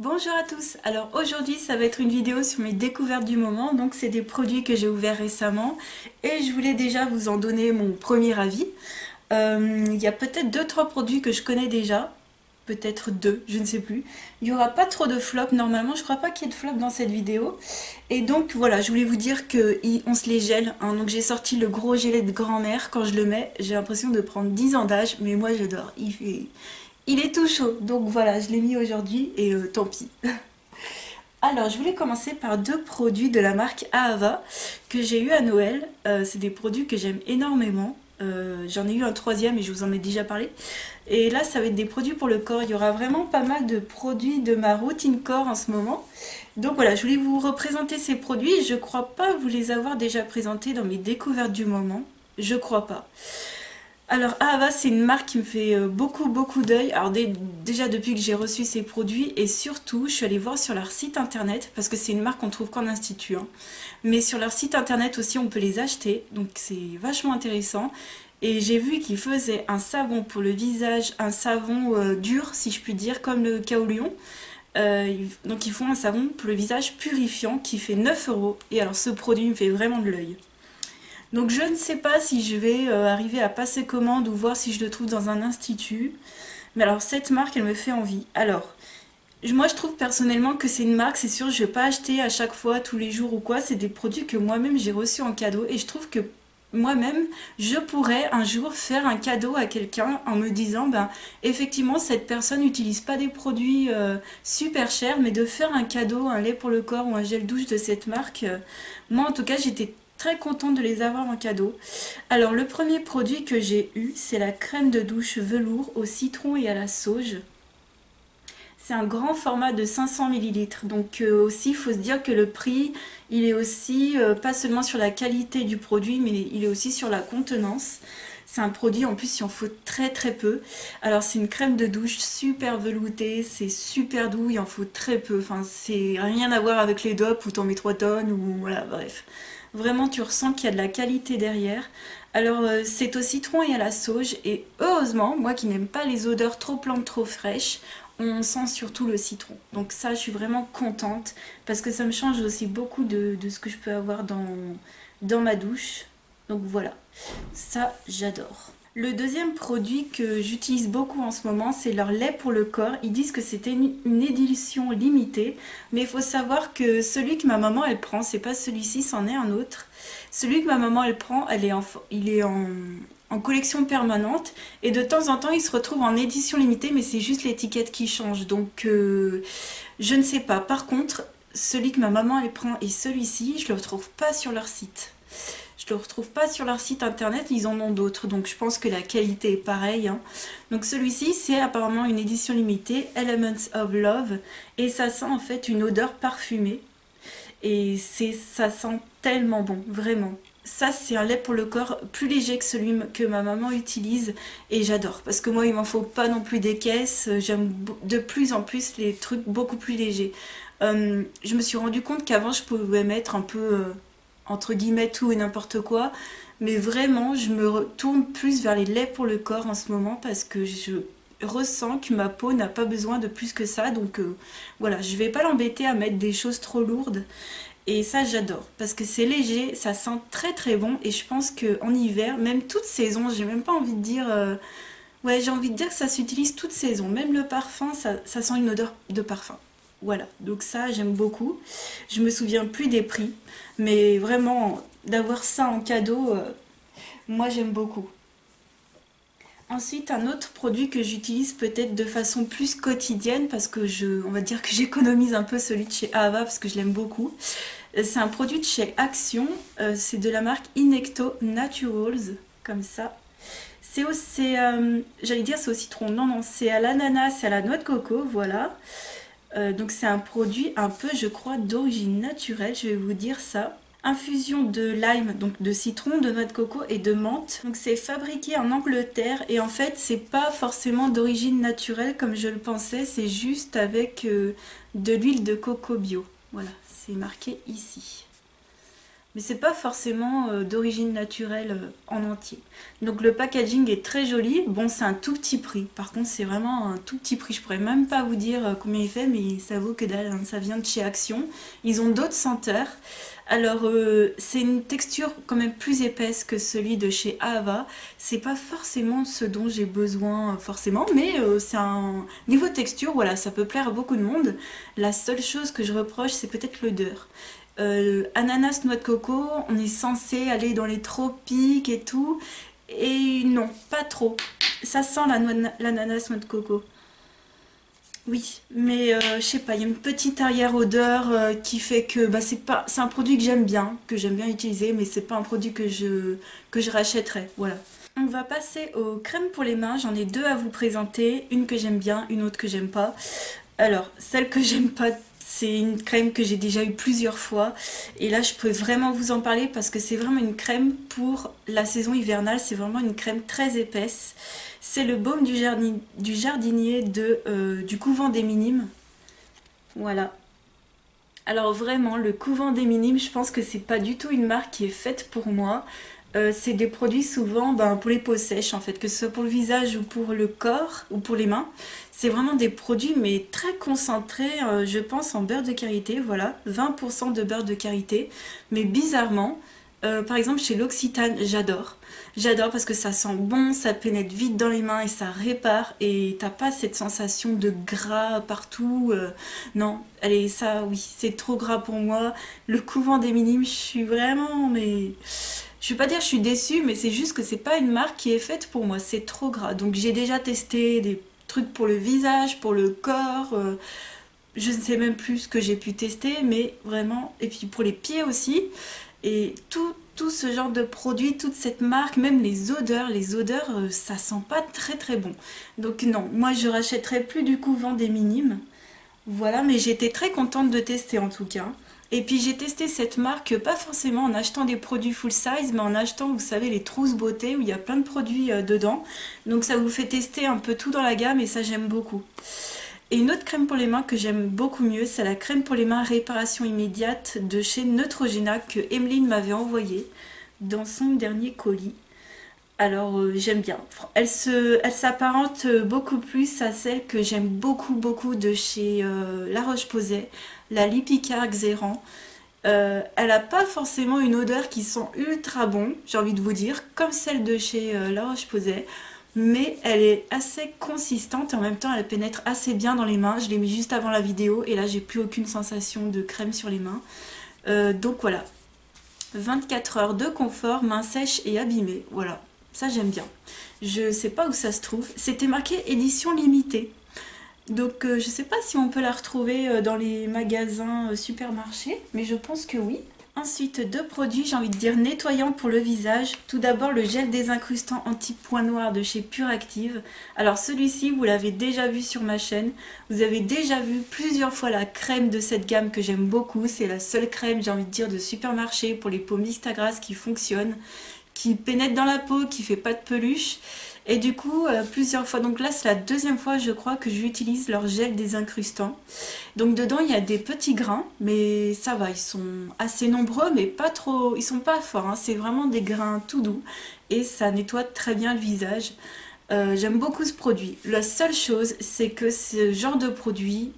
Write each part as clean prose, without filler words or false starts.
Bonjour à tous, alors aujourd'hui ça va être une vidéo sur mes découvertes du moment, donc c'est des produits que j'ai ouverts récemment et je voulais déjà vous en donner mon premier avis. Il y a peut-être deux trois produits que je connais déjà, peut-être deux, je ne sais plus. Il n'y aura pas trop de flops normalement, je crois pas qu'il y ait de flops dans cette vidéo. Et donc voilà, je voulais vous dire qu'on se les gèle, hein. Donc j'ai sorti le gros gilet de grand-mère, quand je le mets j'ai l'impression de prendre 10 ans d'âge, mais moi j'adore, il est tout chaud, donc voilà, je l'ai mis aujourd'hui et tant pis. Alors, je voulais commencer par deux produits de la marque Ahava que j'ai eu à Noël. C'est des produits que j'aime énormément. J'en ai eu un troisième et je vous en ai déjà parlé. Et là, ça va être des produits pour le corps. Il y aura vraiment pas mal de produits de ma routine corps en ce moment. Donc voilà, je voulais vous représenter ces produits. Je crois pas vous les avoir déjà présentés dans mes découvertes du moment. Je crois pas. Alors Ahava, c'est une marque qui me fait beaucoup d'œil. Alors déjà depuis que j'ai reçu ces produits et surtout, je suis allée voir sur leur site internet parce que c'est une marque qu'on trouve qu'en institut, hein. Mais sur leur site internet aussi, on peut les acheter, donc c'est vachement intéressant. Et j'ai vu qu'ils faisaient un savon pour le visage, un savon dur, si je puis dire, comme le Kaolion. Donc ils font un savon pour le visage purifiant qui fait 9 euros. Et alors ce produit me fait vraiment de l'œil. Donc je ne sais pas si je vais arriver à passer commande ou voir si je le trouve dans un institut. Mais alors cette marque, elle me fait envie. Alors, moi je trouve personnellement que c'est une marque, c'est sûr, je ne vais pas acheter à chaque fois, tous les jours ou quoi. C'est des produits que moi-même j'ai reçus en cadeau. Et je trouve que moi-même, je pourrais un jour faire un cadeau à quelqu'un en me disant, ben effectivement, cette personne n'utilise pas des produits super chers, mais de faire un cadeau, un lait pour le corps ou un gel douche de cette marque, moi en tout cas, j'étais très contente de les avoir en cadeau. Alors le premier produit que j'ai eu, c'est la crème de douche velours au citron et à la sauge. C'est un grand format de 500 millilitres. Donc aussi, il faut se dire que le prix, il est aussi pas seulement sur la qualité du produit, mais il est aussi sur la contenance. C'est un produit, en plus, il en faut très peu. Alors c'est une crème de douche super veloutée, c'est super doux, il en faut très peu. Enfin, c'est rien à voir avec les dopes où t'en mets 3 tonnes ou voilà, bref. Vraiment, tu ressens qu'il y a de la qualité derrière. Alors, c'est au citron et à la sauge. Et heureusement, moi qui n'aime pas les odeurs trop plantes, trop fraîches, on sent surtout le citron. Donc ça, je suis vraiment contente parce que ça me change aussi beaucoup de ce que je peux avoir dans ma douche. Donc voilà, ça, j'adore. Le deuxième produit que j'utilise beaucoup en ce moment, c'est leur lait pour le corps. Ils disent que c'était une édition limitée, mais il faut savoir que celui que ma maman elle prend, c'est pas celui-ci, c'en est un autre. Celui que ma maman elle prend, il est en collection permanente et de temps en temps il se retrouve en édition limitée, mais c'est juste l'étiquette qui change. Donc je ne sais pas. Par contre, celui que ma maman elle prend et celui-ci, je le retrouve pas sur leur site. Je le retrouve pas sur leur site internet, ils en ont d'autres, donc je pense que la qualité est pareille, hein. Donc celui-ci, c'est apparemment une édition limitée, Elements of Love, et ça sent en fait une odeur parfumée. Et ça sent tellement bon, vraiment. Ça, c'est un lait pour le corps plus léger que celui que ma maman utilise et j'adore. Parce que moi, il m'en faut pas non plus des caisses. J'aime de plus en plus les trucs beaucoup plus légers. Je me suis rendu compte qu'avant, je pouvais mettre un peu, entre guillemets, tout et n'importe quoi. Mais vraiment, je me retourne plus vers les laits pour le corps en ce moment parce que je ressens que ma peau n'a pas besoin de plus que ça. Donc voilà, je vais pas l'embêter à mettre des choses trop lourdes. Et ça, j'adore parce que c'est léger, ça sent très bon. Et je pense qu'en hiver, même toute saison, j'ai même pas envie de dire. Ouais, j'ai envie de dire que ça s'utilise toute saison. Même le parfum, ça sent une odeur de parfum. Voilà, donc ça, j'aime beaucoup. Je me souviens plus des prix, mais vraiment, d'avoir ça en cadeau, moi, j'aime beaucoup. Ensuite, un autre produit que j'utilise peut-être de façon plus quotidienne parce que on va dire que j'économise un peu celui de chez Ava parce que je l'aime beaucoup. C'est un produit de chez Action, c'est de la marque Inecto Naturals, comme ça. J'allais dire c'est au citron, non, c'est à l'ananas, c'est à la noix de coco, voilà. Donc c'est un produit un peu, je crois, d'origine naturelle, je vais vous dire ça. Infusion de lime, donc de citron, de noix de coco et de menthe. Donc c'est fabriqué en Angleterre et en fait c'est pas forcément d'origine naturelle comme je le pensais, c'est juste avec de l'huile de coco bio. Voilà, c'est marqué ici. mais c'est pas forcément d'origine naturelle en entier. Donc le packaging est très joli. Bon, c'est un tout petit prix. Par contre, c'est vraiment un tout petit prix. Je pourrais même pas vous dire combien il fait, mais ça vaut que dalle, hein. Ça vient de chez Action. Ils ont d'autres senteurs. Alors, c'est une texture quand même plus épaisse que celui de chez Ava. C'est pas forcément ce dont j'ai besoin forcément, mais c'est un niveau texture, voilà, ça peut plaire à beaucoup de monde. La seule chose que je reproche, c'est peut-être l'odeur. Ananas, noix de coco, on est censé aller dans les tropiques et tout, et non, pas trop. Ça sent l'ananas, noix de coco. Oui, mais je sais pas, il y a une petite arrière-odeur qui fait que bah, c'est un produit que j'aime bien utiliser, mais c'est pas un produit que je rachèterais. Voilà. On va passer aux crèmes pour les mains. J'en ai deux à vous présenter, une que j'aime bien, une autre que j'aime pas. Alors, celle que j'aime pas, c'est une crème que j'ai déjà eu plusieurs fois. Et là, je peux vraiment vous en parler parce que c'est vraiment une crème pour la saison hivernale. C'est vraiment une crème très épaisse. C'est le baume du jardinier du couvent des Minimes. Voilà. Alors vraiment, le couvent des Minimes, je pense que c'est pas du tout une marque qui est faite pour moi. C'est des produits souvent pour les peaux sèches en fait, que ce soit pour le visage ou pour le corps ou pour les mains. C'est vraiment des produits mais très concentrés, je pense en beurre de karité, voilà, 20% de beurre de karité. Mais bizarrement, par exemple chez l'Occitane, j'adore. J'adore parce que ça sent bon, ça pénètre vite dans les mains et ça répare et t'as pas cette sensation de gras partout. Non, allez, ça oui, c'est trop gras pour moi. Le couvent des Minimes, je suis vraiment mais je vais pas dire que je suis déçue, mais c'est juste que c'est pas une marque qui est faite pour moi. C'est trop gras. Donc j'ai déjà testé des trucs pour le visage, pour le corps. Je ne sais même plus ce que j'ai pu tester, mais vraiment. Et puis pour les pieds aussi. Et tout ce genre de produits, toute cette marque, même les odeurs, ça sent pas très très bon. Donc non, moi je rachèterai plus du couvent des Minimes. Voilà, mais j'étais très contente de tester en tout cas. Et puis j'ai testé cette marque, pas forcément en achetant des produits full size, mais en achetant, vous savez, les trousses beauté où il y a plein de produits dedans. Donc ça vous fait tester un peu tout dans la gamme et ça j'aime beaucoup. Et une autre crème pour les mains que j'aime beaucoup mieux, c'est la crème pour les mains réparation immédiate de chez Neutrogena que Emeline m'avait envoyée dans son dernier colis. Alors j'aime bien. Elle s'apparente beaucoup plus à celle que j'aime beaucoup de chez La Roche-Posay, la Lipicard Xérant. Elle n'a pas forcément une odeur qui sent ultra bon, j'ai envie de vous dire, comme celle de chez La Roche-Posay, mais elle est assez consistante et en même temps elle pénètre assez bien dans les mains. Je l'ai mis juste avant la vidéo et là j'ai plus aucune sensation de crème sur les mains. Donc voilà, 24 heures de confort, main sèche et abîmée. Voilà, ça j'aime bien. Je sais pas où ça se trouve. C'était marqué édition limitée. Donc je sais pas si on peut la retrouver dans les magasins supermarchés, mais je pense que oui. Ensuite, deux produits, j'ai envie de dire nettoyants pour le visage. Tout d'abord, le gel désincrustant anti-point noir de chez Pure Active. Alors celui-ci, vous l'avez déjà vu sur ma chaîne. Vous avez déjà vu plusieurs fois la crème de cette gamme que j'aime beaucoup. C'est la seule crème, j'ai envie de dire, de supermarché pour les peaux mixtes à grasse qui fonctionne, qui pénètre dans la peau, qui fait pas de peluche. Et du coup, plusieurs fois, donc là c'est la deuxième fois je crois que j'utilise leur gel désincrustant. Donc dedans il y a des petits grains, mais ça va, ils sont assez nombreux, mais pas trop, ils sont pas forts, hein. C'est vraiment des grains tout doux et ça nettoie très bien le visage. J'aime beaucoup ce produit. La seule chose, c'est que ce genre de produit,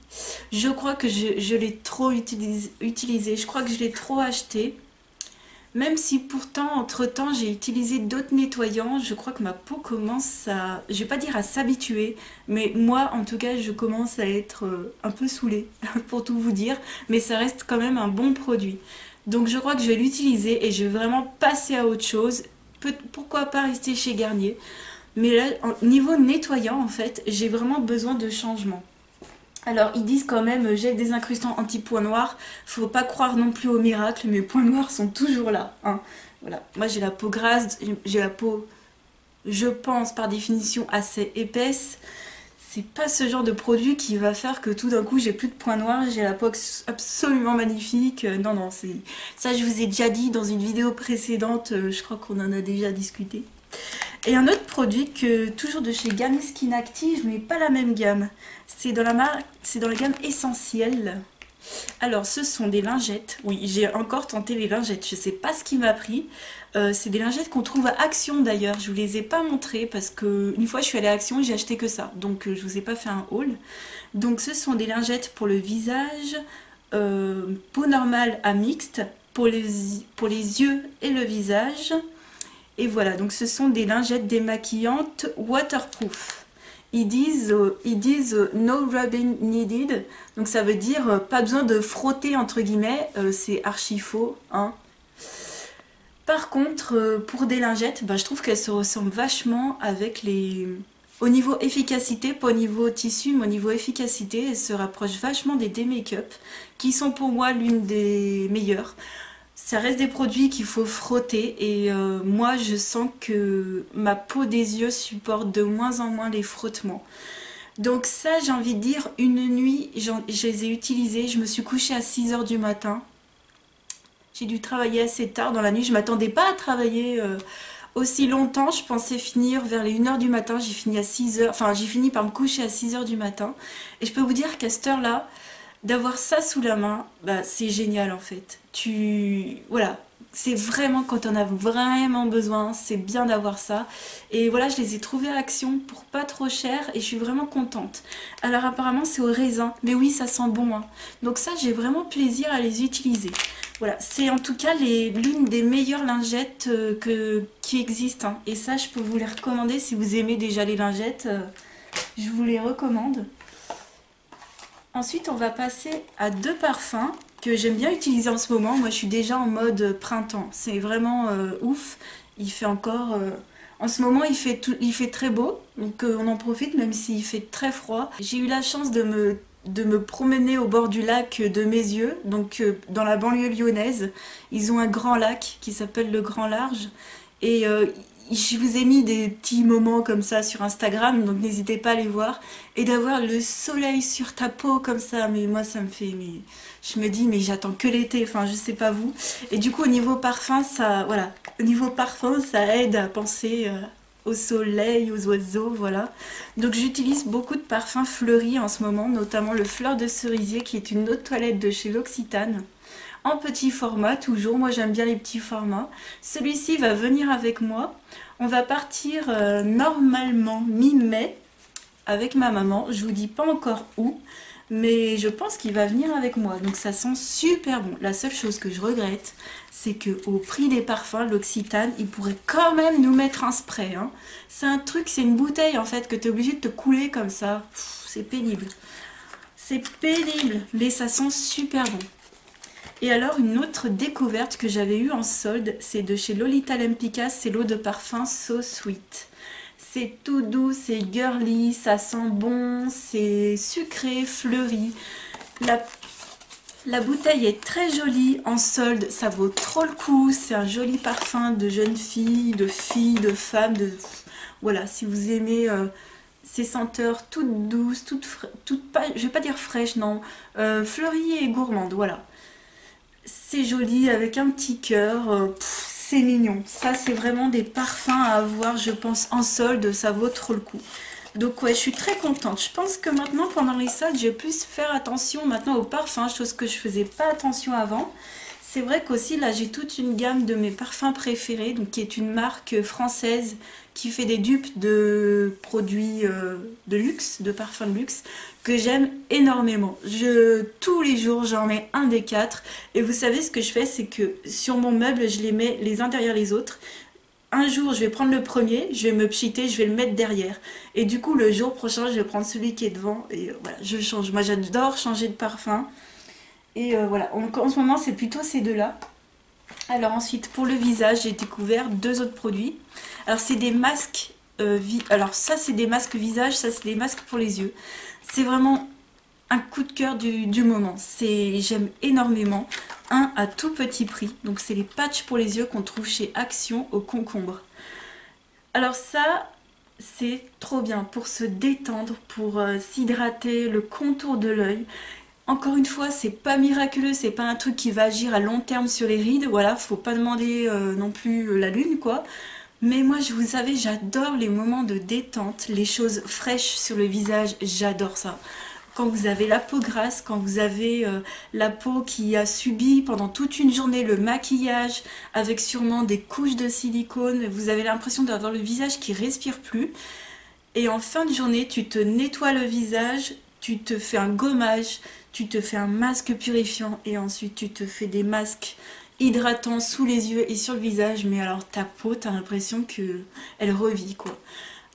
je crois que je l'ai trop utilisé, je crois que je l'ai trop acheté. Même si pourtant, entre-temps, j'ai utilisé d'autres nettoyants, je crois que ma peau commence à, je vais pas dire à s'habituer, mais moi, en tout cas, je commence à être un peu saoulée, pour tout vous dire, mais ça reste quand même un bon produit. Donc je crois que je vais l'utiliser et je vais vraiment passer à autre chose. Pourquoi pas rester chez Garnier. Mais là, niveau nettoyant, en fait, j'ai vraiment besoin de changement. Alors, ils disent quand même gel désincrustant anti-point noir. Faut pas croire non plus au miracle, mes points noirs sont toujours là, hein. Voilà. Moi, j'ai la peau grasse, j'ai la peau, je pense, par définition, assez épaisse. C'est pas ce genre de produit qui va faire que tout d'un coup, j'ai plus de points noirs, j'ai la peau absolument magnifique. Non, non, c'est ça, je vous ai déjà dit dans une vidéo précédente. Je crois qu'on en a déjà discuté. Et un autre produit que toujours de chez Garnier Skin Active, mais pas la même gamme. C'est dans la gamme Essentielle. Alors, ce sont des lingettes. Oui, j'ai encore tenté les lingettes. Je sais pas ce qui m'a pris. C'est des lingettes qu'on trouve à Action d'ailleurs. Je vous les ai pas montrées parce que une fois je suis allée à Action et j'ai acheté que ça. Donc je vous ai pas fait un haul. Donc ce sont des lingettes pour le visage, peau normale à mixte, pour les yeux et le visage. Et voilà, donc ce sont des lingettes démaquillantes waterproof. Ils disent no rubbing needed, donc ça veut dire pas besoin de frotter entre guillemets, c'est archi faux, hein. Par contre, pour des lingettes, bah, je trouve qu'elles se ressemblent vachement avec les... Au niveau efficacité, pas au niveau tissu, mais au niveau efficacité, elles se rapprochent vachement des Make-up, qui sont pour moi l'une des meilleures. Ça reste des produits qu'il faut frotter et moi je sens que ma peau des yeux supporte de moins en moins les frottements. Donc ça j'ai envie de dire, une nuit je les ai utilisés, je me suis couchée à 6 heures du matin. J'ai dû travailler assez tard dans la nuit, je m'attendais pas à travailler aussi longtemps, je pensais finir vers les 1 heure du matin, j'ai fini à 6 heures, enfin j'ai fini par me coucher à 6 heures du matin. Et je peux vous dire qu'à cette heure-là, d'avoir ça sous la main, bah, c'est génial en fait. Voilà, c'est vraiment quand on a vraiment besoin, c'est bien d'avoir ça. Et voilà, je les ai trouvés à Action pour pas trop cher et je suis vraiment contente. Alors apparemment c'est au raisin, mais oui ça sent bon, hein. Donc ça j'ai vraiment plaisir à les utiliser. Voilà, c'est en tout cas l'une des meilleures lingettes qui existent, hein. Et ça je peux vous les recommander si vous aimez déjà les lingettes, je vous les recommande. Ensuite, on va passer à deux parfums que j'aime bien utiliser en ce moment. Moi, je suis déjà en mode printemps. C'est vraiment ouf. Il fait encore... En ce moment, il fait très beau. Donc, on en profite même s'il fait très froid. J'ai eu la chance de me promener au bord du lac de Mézieux, donc dans la banlieue lyonnaise. Ils ont un grand lac qui s'appelle le Grand Large. Et je vous ai mis des petits moments comme ça sur Instagram, donc n'hésitez pas à les voir. Et d'avoir le soleil sur ta peau comme ça, mais moi ça me fait... Mais, je me dis, mais j'attends que l'été, enfin je sais pas vous. Et du coup au niveau parfum, ça, voilà, au niveau parfum, ça aide à penser au soleil, aux oiseaux, voilà. Donc j'utilise beaucoup de parfums fleuris en ce moment, notamment le fleur de cerisier qui est une eau de toilette de chez L'Occitane. En petit format, toujours. Moi, j'aime bien les petits formats. Celui-ci va venir avec moi. On va partir normalement mi-mai avec ma maman. Je vous dis pas encore où, mais je pense qu'il va venir avec moi. Donc ça sent super bon. La seule chose que je regrette, c'est que au prix des parfums, l'Occitane, il pourrait quand même nous mettre un spray, hein. C'est un truc, c'est une bouteille en fait que tu es obligé de te couler comme ça. C'est pénible. C'est pénible, mais ça sent super bon. Et alors une autre découverte que j'avais eue en solde, c'est de chez Lolita Lempicka, c'est l'eau de parfum So Sweet. C'est tout doux, c'est girly, ça sent bon, c'est sucré, fleuri. La bouteille est très jolie en solde, ça vaut trop le coup, c'est un joli parfum de jeune fille, de femme, voilà, si vous aimez ces senteurs toutes douces, je vais pas dire fraîches, non, fleuries et gourmandes, voilà. C'est joli avec un petit cœur, c'est mignon. Ça, c'est vraiment des parfums à avoir, je pense, en solde, ça vaut trop le coup. Donc ouais, je suis très contente. Je pense que maintenant, pendant les soldes, je vais plus faire attention maintenant aux parfums, chose que je faisais pas attention avant. C'est vrai qu'aussi, là, j'ai toute une gamme de mes parfums préférés, donc qui est une marque française qui fait des dupes de produits de luxe, de parfums de luxe, que j'aime énormément. Tous les jours, j'en mets un des quatre. Et vous savez, ce que je fais, c'est que sur mon meuble, je les mets les uns derrière les autres. Un jour, je vais prendre le premier, je vais me pchiter, je vais le mettre derrière. Et du coup, le jour prochain, je vais prendre celui qui est devant. Et voilà, je change. Moi, j'adore changer de parfum. Et voilà, en ce moment, c'est plutôt ces deux-là. Alors ensuite, pour le visage, j'ai découvert deux autres produits. Alors, c'est des masques... Alors, ça, c'est des masques visage, ça, c'est des masques pour les yeux. C'est vraiment un coup de cœur du moment. J'aime énormément. Un à tout petit prix. Donc, c'est les patchs pour les yeux qu'on trouve chez Action au concombre. Alors ça... C'est trop bien pour se détendre, pour s'hydrater, le contour de l'œil. Encore une fois, c'est pas miraculeux, c'est pas un truc qui va agir à long terme sur les rides, voilà, faut pas demander non plus la lune quoi. Mais moi, vous savez, j'adore les moments de détente, les choses fraîches sur le visage, j'adore ça. quand vous avez la peau grasse, quand vous avez la peau qui a subi pendant toute une journée le maquillage avec sûrement des couches de silicone, vous avez l'impression d'avoir le visage qui respire plus. Et en fin de journée, tu te nettoies le visage, tu te fais un gommage, tu te fais un masque purifiant et ensuite tu te fais des masques hydratants sous les yeux et sur le visage. Mais alors ta peau, t'as l'impression que elle revit quoi.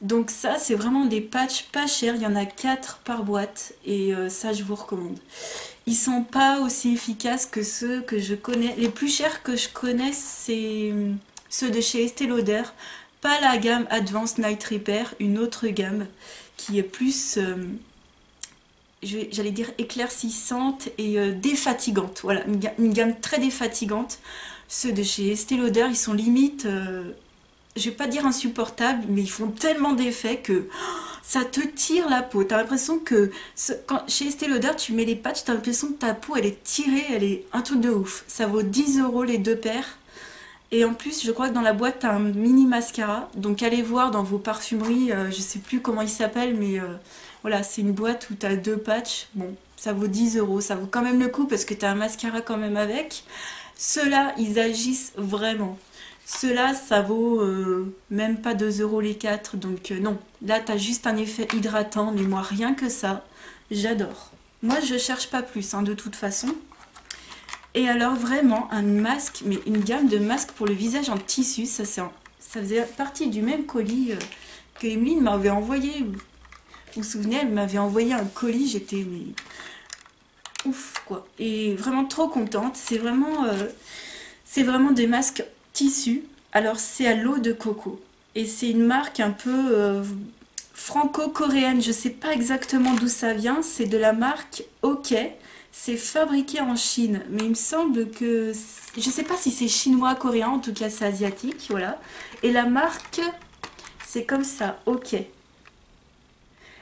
Donc ça, c'est vraiment des patchs pas chers. Il y en a 4 par boîte et ça, je vous recommande. Ils sont pas aussi efficaces que ceux que je connais. Les plus chers que je connais, c'est ceux de chez Estée Lauder. Pas la gamme Advanced Night Repair, une autre gamme qui est plus, j'allais dire éclaircissante et défatigante. Voilà, une gamme très défatigante. Ceux de chez Estée Lauder, ils sont limite, je vais pas dire insupportables, mais ils font tellement d'effets que ça te tire la peau. T'as l'impression que chez Estée Lauder, tu mets les patchs, t'as l'impression que ta peau elle est tirée, elle est un truc de ouf. Ça vaut 10 € les deux paires. Et en plus, je crois que dans la boîte, t'as un mini mascara. Donc allez voir dans vos parfumeries, je sais plus comment il s'appelle, mais voilà, c'est une boîte où t'as 2 patchs. Bon, ça vaut 10 €. Ça vaut quand même le coup parce que t'as un mascara quand même avec. Ceux-là, ils agissent vraiment. Ceux-là, ça vaut même pas 2 € les 4. Donc non, là, t'as juste un effet hydratant. Mais moi, rien que ça, j'adore. Moi, je cherche pas plus, hein, de toute façon. Et alors vraiment un masque, mais une gamme de masques pour le visage en tissu, ça faisait partie du même colis que Emeline m'avait envoyé. Vous vous souvenez, elle m'avait envoyé un colis, j'étais ouf quoi. Et vraiment trop contente, c'est vraiment des masques tissu. Alors c'est à l'eau de coco. Et c'est une marque un peu franco-coréenne, je sais pas exactement d'où ça vient, c'est de la marque OK. C'est fabriqué en Chine, mais il me semble que... Je sais pas si c'est chinois, coréen, en tout cas c'est asiatique, voilà. Et la marque, c'est comme ça, OK.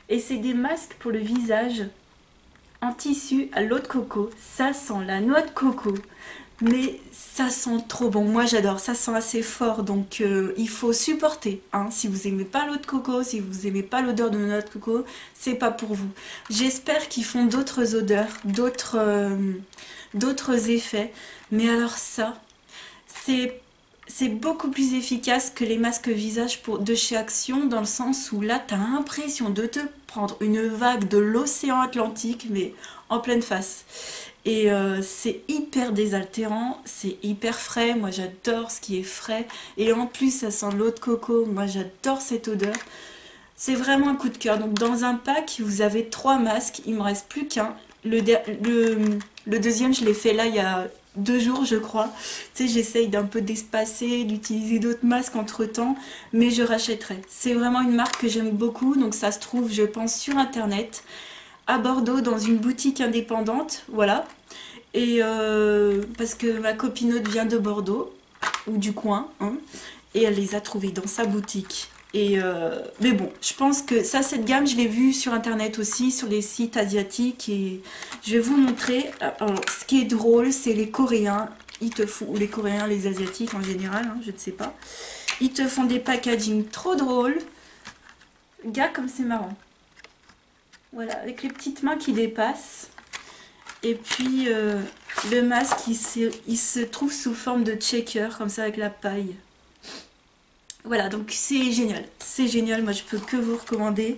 Et c'est des masques pour le visage en tissu à l'eau de coco. Ça sent la noix de coco, mais ça sent trop bon. Moi j'adore, ça sent assez fort, donc il faut supporter. Hein. Si vous aimez pas l'eau de coco, si vous aimez pas l'odeur de noix de coco, c'est pas pour vous. J'espère qu'ils font d'autres odeurs, d'autres effets. Mais alors ça, c'est beaucoup plus efficace que les masques visage de chez Action, dans le sens où là, tu as l'impression de te prendre une vague de l'océan Atlantique, mais en pleine face. Et c'est hyper désaltérant, c'est hyper frais, moi j'adore ce qui est frais. Et en plus, ça sent l'eau de coco, moi j'adore cette odeur. C'est vraiment un coup de cœur. Donc dans un pack, vous avez 3 masques, il me reste plus qu'un. Le deuxième, je l'ai fait là il y a 2 jours je crois. Tu sais, j'essaye d'un peu d'espacer, d'utiliser d'autres masques entre temps, mais je rachèterai. C'est vraiment une marque que j'aime beaucoup, donc ça se trouve je pense sur internet, à Bordeaux dans une boutique indépendante, voilà. Et parce que ma copinote vient de Bordeaux, ou du coin, hein, et elle les a trouvés dans sa boutique. Et mais bon, je pense que ça, cette gamme, je l'ai vue sur internet aussi, sur les sites asiatiques, et je vais vous montrer. Alors, ce qui est drôle, c'est les Coréens, ils te font, ou les Coréens, les Asiatiques en général, hein, je ne sais pas, ils te font des packaging trop drôles. Gars, comme c'est marrant. Voilà, avec les petites mains qui dépassent. Et puis le masque, il se trouve sous forme de shaker, comme ça avec la paille. Voilà, donc c'est génial, moi je peux que vous recommander.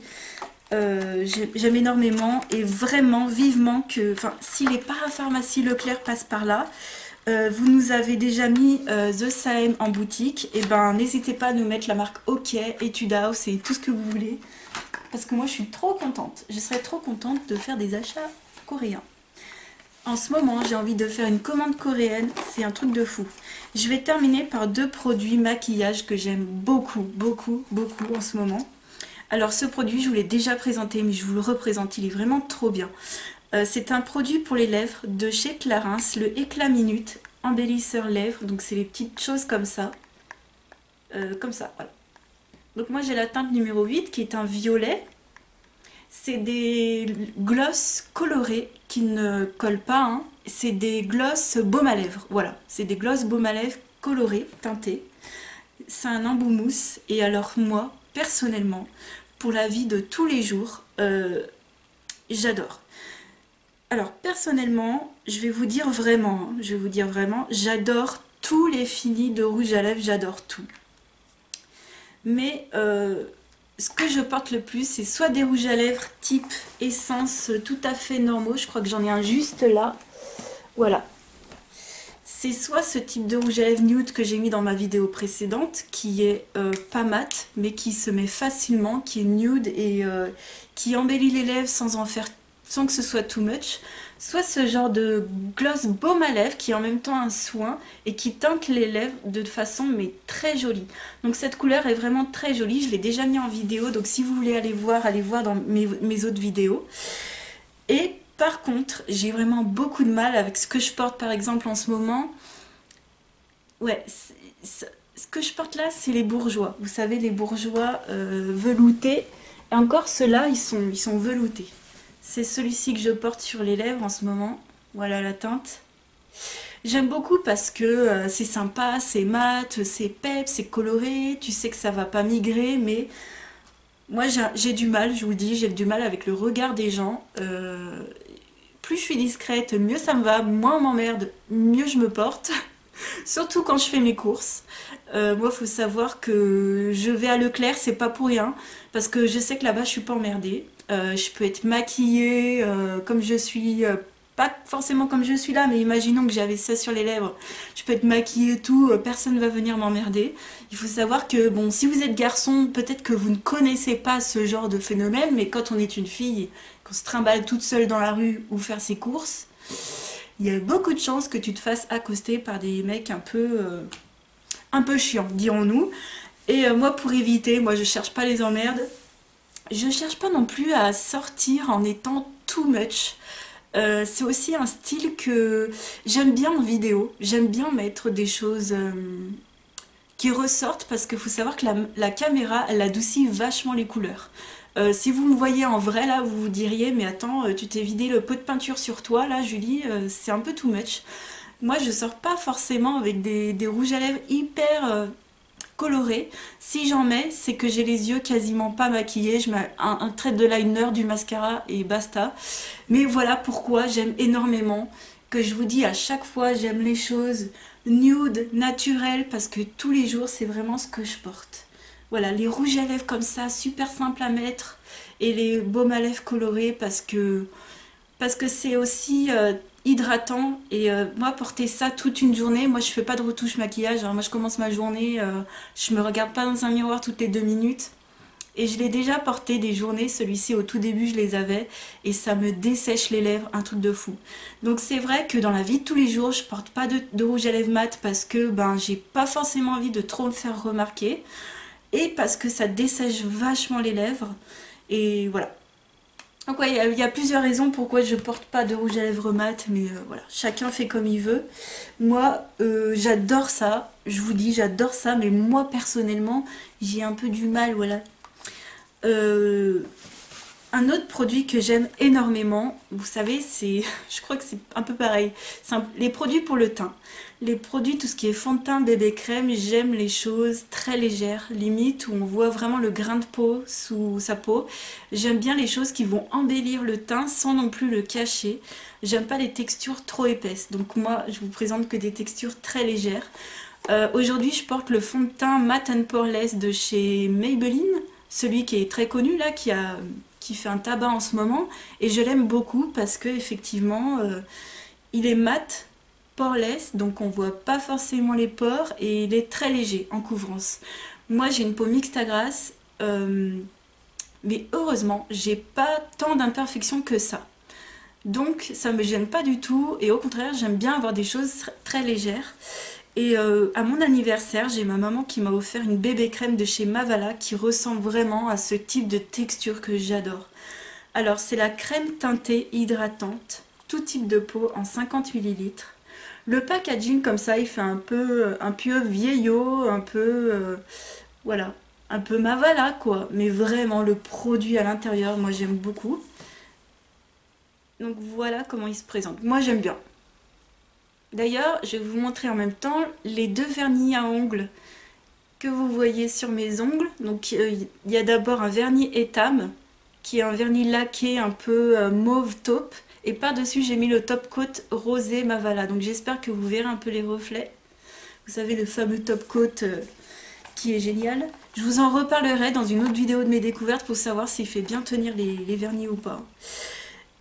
J'aime énormément et vraiment vivement que, enfin, si les parapharmacies Leclerc passent par là, vous nous avez déjà mis The Same en boutique, et ben n'hésitez pas à nous mettre la marque OK, Etude House et tout ce que vous voulez, parce que moi je suis trop contente, je serais trop contente de faire des achats coréens. En ce moment, j'ai envie de faire une commande coréenne, c'est un truc de fou. Je vais terminer par 2 produits maquillage que j'aime beaucoup, beaucoup, beaucoup en ce moment. Alors ce produit, je vous l'ai déjà présenté, mais je vous le représente, il est vraiment trop bien. C'est un produit pour les lèvres de chez Clarins, le Éclat Minute embellisseur lèvres. Donc c'est les petites choses comme ça. Voilà. Donc moi j'ai la teinte numéro 8 qui est un violet. C'est des gloss colorés qui ne collent pas, hein. C'est des gloss baume à lèvres, voilà. C'est des gloss baume à lèvres colorés, teintés. C'est un embout mousse. Et alors moi, personnellement, pour la vie de tous les jours, j'adore. Alors personnellement, je vais vous dire vraiment, j'adore tous les finis de rouge à lèvres, j'adore tout. Mais ce que je porte le plus, c'est soit des rouges à lèvres type essence tout à fait normaux, je crois que j'en ai un juste là, voilà. C'est soit ce type de rouge à lèvres nude que j'ai mis dans ma vidéo précédente, qui est pas mat, mais qui se met facilement, qui est nude et qui embellit les lèvres sans que ce soit too much. Soit ce genre de gloss baume à lèvres qui est en même temps un soin et qui teinte les lèvres de façon mais très jolie. Donc cette couleur est vraiment très jolie, je l'ai déjà mis en vidéo, donc si vous voulez allez voir dans mes autres vidéos. Et par contre, j'ai vraiment beaucoup de mal avec ce que je porte par exemple en ce moment. Ouais, ce que je porte là, c'est les bourgeois. Vous savez, les bourgeois veloutés. Et encore, ceux-là, ils sont veloutés. C'est celui-ci que je porte sur les lèvres en ce moment. Voilà la teinte. J'aime beaucoup parce que c'est sympa, c'est mat, c'est pep, c'est coloré. Tu sais que ça va pas migrer, mais moi j'ai du mal, je vous le dis, j'ai du mal avec le regard des gens. Plus je suis discrète, mieux ça me va, moins on m'emmerde, mieux je me porte. Surtout quand je fais mes courses. Moi, il faut savoir que je vais à Leclerc, c'est pas pour rien. Parce que je sais que là-bas, je suis pas emmerdée. Je peux être maquillée comme je suis. Pas forcément comme je suis là, mais imaginons que j'avais ça sur les lèvres. Je peux être maquillée et tout, personne ne va venir m'emmerder. Il faut savoir que, bon, si vous êtes garçon, peut-être que vous ne connaissez pas ce genre de phénomène, mais quand on est une fille, qu'on se trimballe toute seule dans la rue ou faire ses courses, il y a beaucoup de chances que tu te fasses accoster par des mecs un peu chiants, dirons-nous. Et moi, pour éviter, moi, je cherche pas les emmerdes. Je cherche pas non plus à sortir en étant too much. C'est aussi un style que j'aime bien en vidéo. J'aime bien mettre des choses qui ressortent parce qu'il faut savoir que la caméra, elle adoucit vachement les couleurs. Si vous me voyez en vrai là, vous vous diriez mais attends, tu t'es vidé le pot de peinture sur toi là, Julie, c'est un peu too much. Moi, je sors pas forcément avec des rouges à lèvres hyper colorés. Si j'en mets, c'est que j'ai les yeux quasiment pas maquillés. Je mets un trait de liner, du mascara et basta. Mais voilà pourquoi j'aime énormément, que je vous dis à chaque fois, j'aime les choses nude, naturelles, parce que tous les jours, c'est vraiment ce que je porte. Voilà, les rouges à lèvres comme ça, super simple à mettre, et les baumes à lèvres colorés parce que c'est aussi hydratant. Et moi, porter ça toute une journée, moi je fais pas de retouche maquillage, hein. Moi je commence ma journée, je me regarde pas dans un miroir toutes les 2 minutes. Et je l'ai déjà porté des journées, celui-ci au tout début je les avais, et ça me dessèche les lèvres, un truc de fou. Donc c'est vrai que dans la vie de tous les jours, je porte pas de rouge à lèvres mat parce que ben j'ai pas forcément envie de trop me faire remarquer, et parce que ça dessèche vachement les lèvres. Et voilà. Donc ouais, il y a plusieurs raisons pourquoi je porte pas de rouge à lèvres mat, mais voilà, chacun fait comme il veut. Moi, j'adore ça, je vous dis, j'adore ça, mais moi personnellement, j'ai un peu du mal, voilà. Euh, un autre produit que j'aime énormément, vous savez, c'est, je crois que c'est un peu pareil, c'est les produits pour le teint. Les produits, tout ce qui est fond de teint, bébé crème, j'aime les choses très légères, limite où on voit vraiment le grain de peau sous sa peau. J'aime bien les choses qui vont embellir le teint sans non plus le cacher. J'aime pas les textures trop épaisses, donc moi je vous présente que des textures très légères. Aujourd'hui je porte le fond de teint Matte and Poreless de chez Maybelline, celui qui est très connu là, qui fait un tabac en ce moment, et je l'aime beaucoup parce que effectivement il est mat, poreless, donc on voit pas forcément les pores, et il est très léger en couvrance. Moi j'ai une peau mixte à grasse, mais heureusement j'ai pas tant d'imperfections que ça. Donc ça me gêne pas du tout, et au contraire j'aime bien avoir des choses très légères. Et à mon anniversaire, j'ai ma maman qui m'a offert une bébé crème de chez Mavala qui ressemble vraiment à ce type de texture que j'adore. Alors c'est la crème teintée hydratante, tout type de peau en 50 millilitres. Le packaging comme ça, il fait un peu vieillot, un peu voilà, un peu Mavala quoi. Mais vraiment le produit à l'intérieur, moi j'aime beaucoup. Donc voilà comment il se présente. Moi j'aime bien. D'ailleurs, je vais vous montrer en même temps les deux vernis à ongles que vous voyez sur mes ongles. Donc il y a d'abord un vernis étame qui est un vernis laqué un peu mauve taupe. Et par-dessus, j'ai mis le top coat rosé Mavala. Donc j'espère que vous verrez un peu les reflets. Vous savez, le fameux top coat qui est génial. Je vous en reparlerai dans une autre vidéo de mes découvertes pour savoir s'il fait bien tenir les vernis ou pas.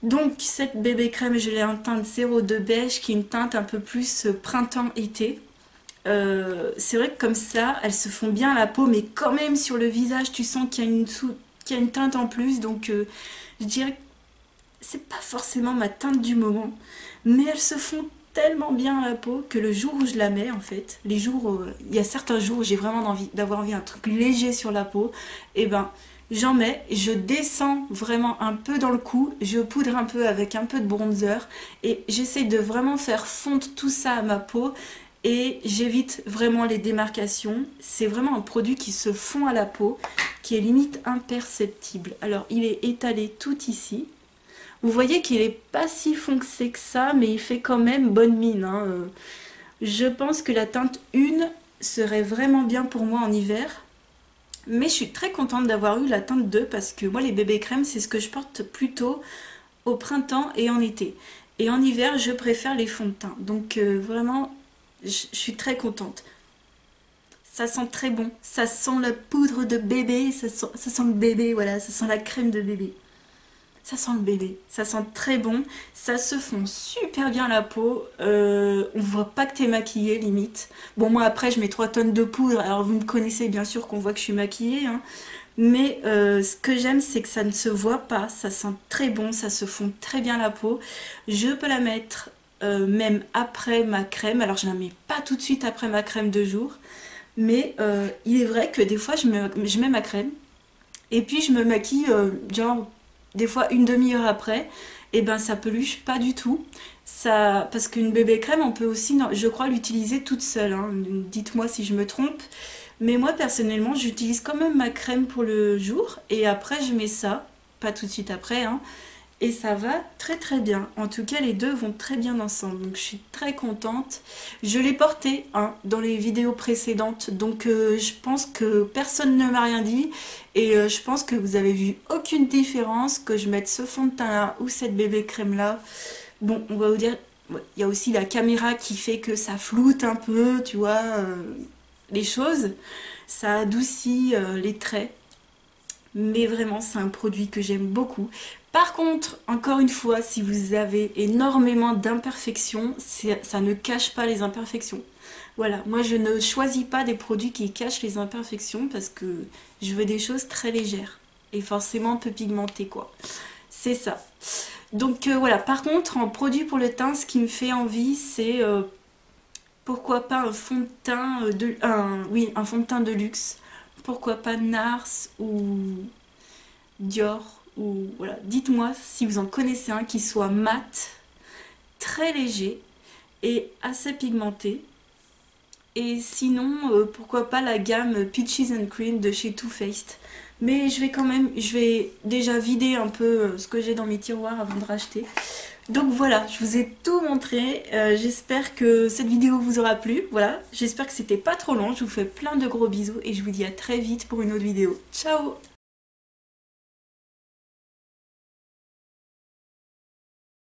Donc cette bébé crème, je l'ai en teinte 02 beige, qui est une teinte un peu plus printemps-été. C'est vrai que comme ça, elles se font bien à la peau, mais quand même sur le visage, tu sens qu'il y a une teinte en plus. Donc je dirais que c'est pas forcément ma teinte du moment, mais elles se font tellement bien à la peau que le jour où je la mets, en fait, les jours il y a certains jours où j'ai vraiment d'avoir envie d'un truc léger sur la peau, et ben j'en mets, je descends vraiment un peu dans le cou, je poudre un peu avec un peu de bronzer et j'essaye de vraiment faire fondre tout ça à ma peau et j'évite vraiment les démarcations. C'est vraiment un produit qui se fond à la peau, qui est limite imperceptible. Alors il est étalé tout ici. Vous voyez qu'il est pas si foncé que ça, mais il fait quand même bonne mine, hein. Je pense que la teinte 1 serait vraiment bien pour moi en hiver. Mais je suis très contente d'avoir eu la teinte 2 parce que moi les bébés crèmes c'est ce que je porte plutôt au printemps et en été. Et en hiver je préfère les fonds de teint. Donc vraiment je suis très contente. Ça sent très bon. Ça sent la poudre de bébé, ça sent le bébé, voilà, ça sent la crème de bébé. Ça sent le bébé, ça sent très bon, ça se fond super bien la peau, on voit pas que t'es maquillée limite. Bon moi après je mets 3 tonnes de poudre, alors vous me connaissez bien sûr qu'on voit que je suis maquillée, hein. Mais ce que j'aime c'est que ça ne se voit pas, ça sent très bon, ça se fond très bien la peau. Je peux la mettre même après ma crème, alors je la mets pas tout de suite après ma crème de jour, mais il est vrai que des fois je mets ma crème et puis je me maquille genre des fois une demi-heure après, et ben ça peluche pas du tout. Ça, parce qu'une bébé crème, on peut aussi, je crois, l'utiliser toute seule, hein. Dites-moi si je me trompe. Mais moi personnellement, j'utilise quand même ma crème pour le jour et après je mets ça, pas tout de suite après, hein, et ça va très très bien. En tout cas, les deux vont très bien ensemble. Donc je suis très contente. Je l'ai porté hein, dans les vidéos précédentes. Donc je pense que personne ne m'a rien dit. Et je pense que vous avez vu aucune différence que je mette ce fond de teint là ou cette bébé crème là. Bon, on va vous dire, ouais, il y a aussi la caméra qui fait que ça floute un peu, tu vois, les choses. Ça adoucit les traits. Mais vraiment c'est un produit que j'aime beaucoup. Par contre, encore une fois, si vous avez énormément d'imperfections, ça ne cache pas les imperfections. Voilà, moi je ne choisis pas des produits qui cachent les imperfections parce que je veux des choses très légères et forcément peu pigmentées quoi. C'est ça. Donc voilà, par contre en produit pour le teint, ce qui me fait envie c'est pourquoi pas un fond de teint oui, un fond de teint de luxe. Pourquoi pas Nars ou Dior ou voilà. Dites-moi si vous en connaissez un qui soit mat, très léger et assez pigmenté. Et sinon, pourquoi pas la gamme Peaches and Cream de chez Too Faced. Mais je vais déjà vider un peu ce que j'ai dans mes tiroirs avant de racheter. Donc voilà, je vous ai tout montré. J'espère que cette vidéo vous aura plu. Voilà, j'espère que c'était pas trop long. Je vous fais plein de gros bisous et je vous dis à très vite pour une autre vidéo. Ciao!